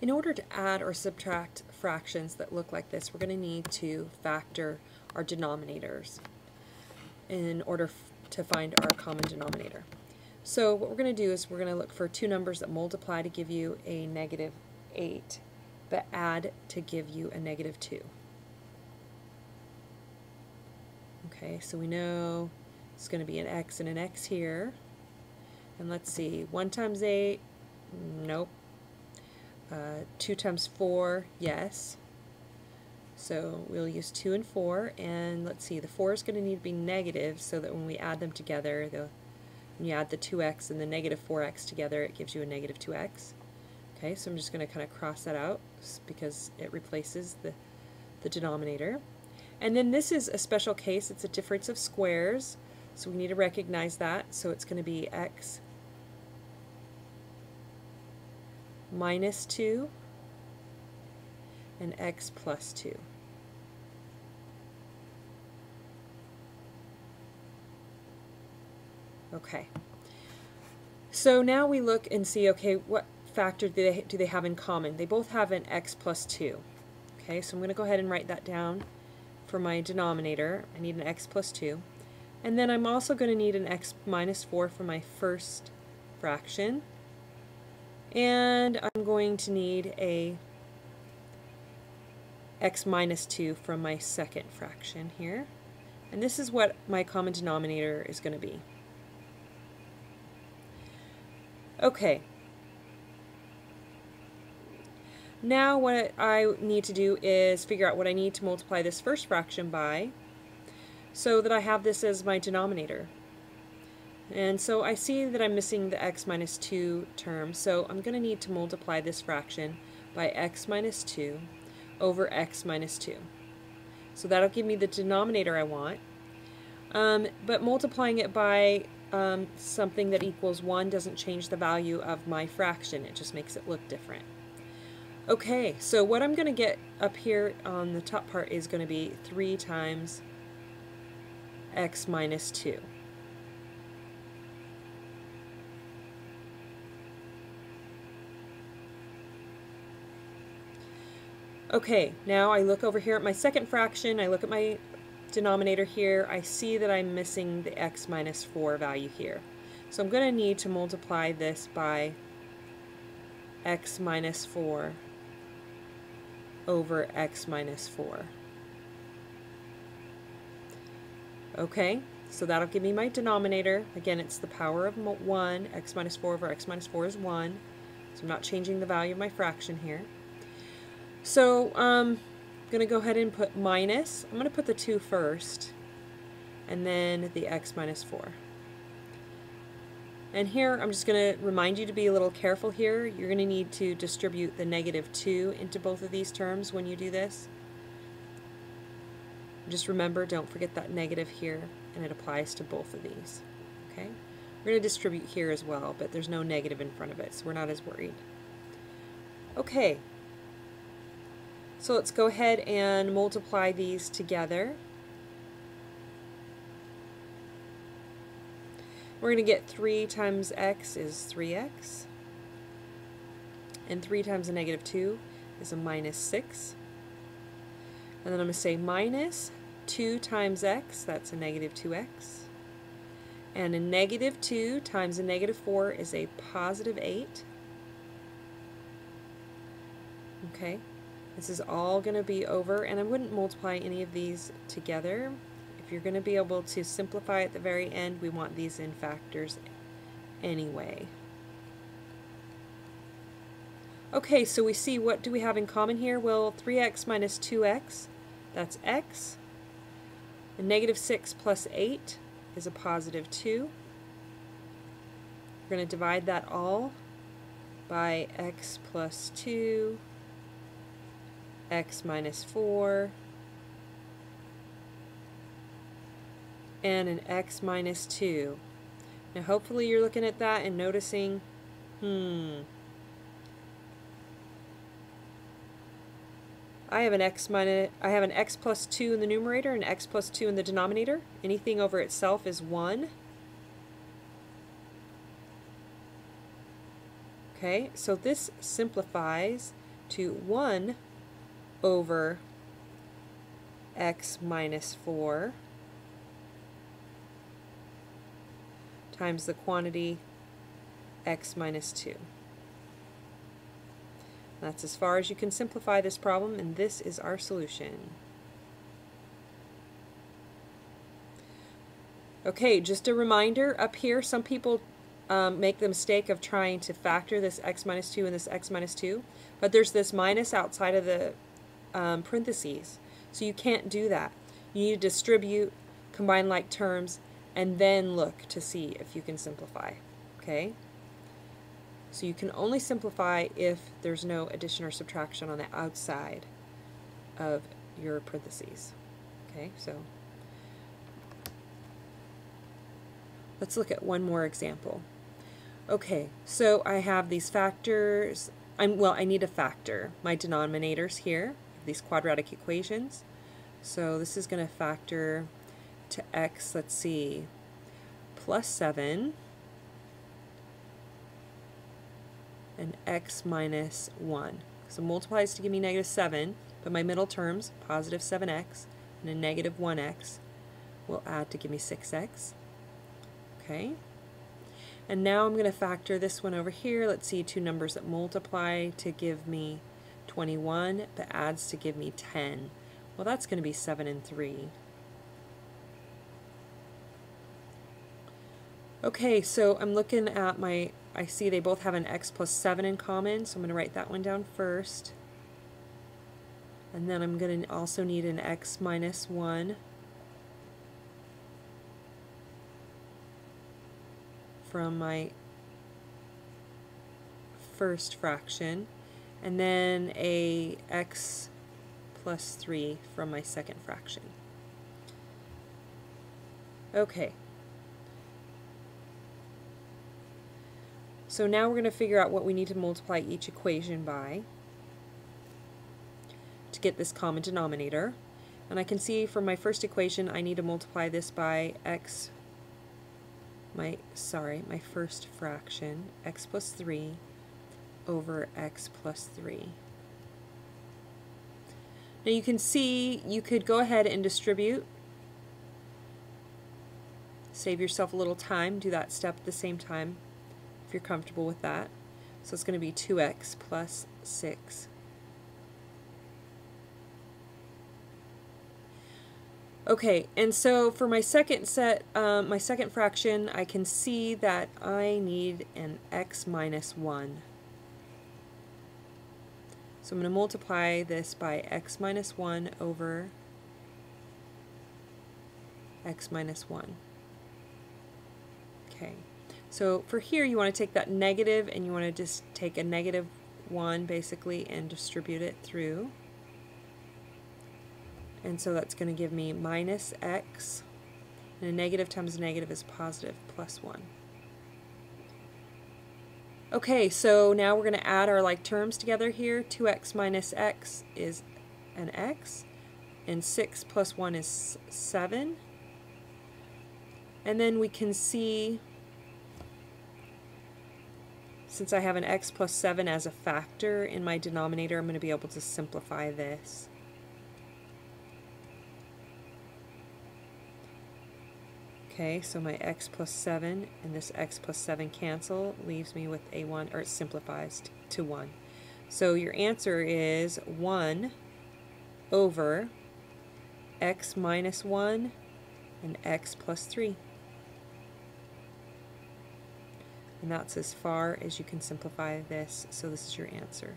In order to add or subtract fractions that look like this, we're going to need to factor our denominators in order to find our common denominator. So what we're going to do is we're going to look for two numbers that multiply to give you a negative 8, but add to give you a negative 2. Okay, so we know it's going to be an x and an x here. And let's see, 1 times 8, nope. 2 times 4, yes. So we'll use 2 and 4, and let's see, the 4 is going to need to be negative so that when we add them together, when you add the 2x and the negative 4x together, it gives you a negative 2x. Okay, so I'm just going to kind of cross that out because it replaces the denominator. And then this is a special case, it's a difference of squares, so we need to recognize that. So it's going to be x minus 2 and x plus 2. Okay, so now we look and see, okay, what factor do they have in common? They both have an x plus 2. Okay, so I'm going to go ahead and write that down for my denominator. I need an x plus 2. And then I'm also going to need an x minus 4 for my first fraction. And I'm going to need a x minus 2 from my second fraction here. And this is what my common denominator is going to be. Okay. Now what I need to do is figure out what I need to multiply this first fraction by so that I have this as my denominator. And so I see that I'm missing the x minus 2 term, so I'm going to need to multiply this fraction by x minus 2 over x minus 2. So that'll give me the denominator I want. But multiplying it by something that equals 1 doesn't change the value of my fraction, it just makes it look different. Okay, so what I'm going to get up here on the top part is going to be 3 times x minus 2. Okay, now I look over here at my second fraction, I look at my denominator here, I see that I'm missing the x minus 4 value here. So I'm going to need to multiply this by x minus 4 over x minus 4. Okay, so that'll give me my denominator. Again, it's the power of 1. X minus 4 over x minus 4 is 1. So I'm not changing the value of my fraction here. So I'm going to go ahead and put minus. I'm going to put the 2 first, and then the x minus 4. And here I'm just going to remind you to be a little careful here. You're going to need to distribute the negative 2 into both of these terms when you do this. Just remember, don't forget that negative here, and it applies to both of these. Okay? We're going to distribute here as well, but there's no negative in front of it, so we're not as worried. Okay. So let's go ahead and multiply these together. We're going to get 3 times x is 3x, and 3 times a negative 2 is a minus 6. And then I'm going to say minus 2 times x, that's a negative 2x. And a negative 2 times a negative 4 is a positive 8. Okay. This is all going to be over, and I wouldn't multiply any of these together. If you're going to be able to simplify at the very end, we want these in factors anyway. Okay, so we see, what do we have in common here? Well, 3x minus 2x, that's x. And negative 6 plus 8 is a positive 2. We're going to divide that all by x plus 2, x minus 4, and an x minus 2. Now hopefully you're looking at that and noticing, I have an x plus 2 in the numerator and x plus 2 in the denominator. Anything over itself is 1. Okay, so this simplifies to 1 over x minus 4 times the quantity x minus 2. That's as far as you can simplify this problem, and this is our solution. Okay, just a reminder, up here some people make the mistake of trying to factor this x minus 2 and this x minus 2, but there's this minus outside of the parentheses, so you can't do that. You need to distribute, combine like terms, and then look to see if you can simplify. Okay? So you can only simplify if there's no addition or subtraction on the outside of your parentheses. Okay, so let's look at one more example. Okay, so I have these factors. I need to factor my denominators here, these quadratic equations. So this is going to factor to x, let's see, plus 7 and x minus 1. So multiplies to give me negative 7, but my middle terms, positive 7x and a negative 1x, will add to give me 6x. Okay. And now I'm going to factor this one over here. Let's see, two numbers that multiply to give me 21, but adds to give me 10. Well, that's going to be 7 and 3. Okay, so I'm looking at I see they both have an x plus 7 in common, so I'm going to write that one down first. And then I'm going to also need an x minus 1 from my first fraction, and then a x plus 3 from my second fraction. Okay. So now we're going to figure out what we need to multiply each equation by to get this common denominator. And I can see from my first equation I need to multiply this by x, my first fraction, x plus 3 over x plus 3. Now you can see you could go ahead and distribute, save yourself a little time, do that step at the same time if you're comfortable with that. So it's going to be 2x plus 6. Okay, and so for my second my second fraction, I can see that I need an x minus 1. So I'm going to multiply this by x minus 1 over x minus 1. Okay, so for here you want to take that negative and you want to just take a negative 1 basically and distribute it through. And so that's going to give me minus x, and a negative times a negative is positive, plus 1. Okay, so now we're going to add our like terms together here. 2x minus x is an x, and 6 plus 1 is 7. And then we can see, since I have an x plus 7 as a factor in my denominator, I'm going to be able to simplify this. Okay, so my x plus 7 and this x plus 7 cancel, leaves me with a 1, or it simplifies to 1. So your answer is 1 over x minus 1 and x plus 3. And that's as far as you can simplify this, so this is your answer.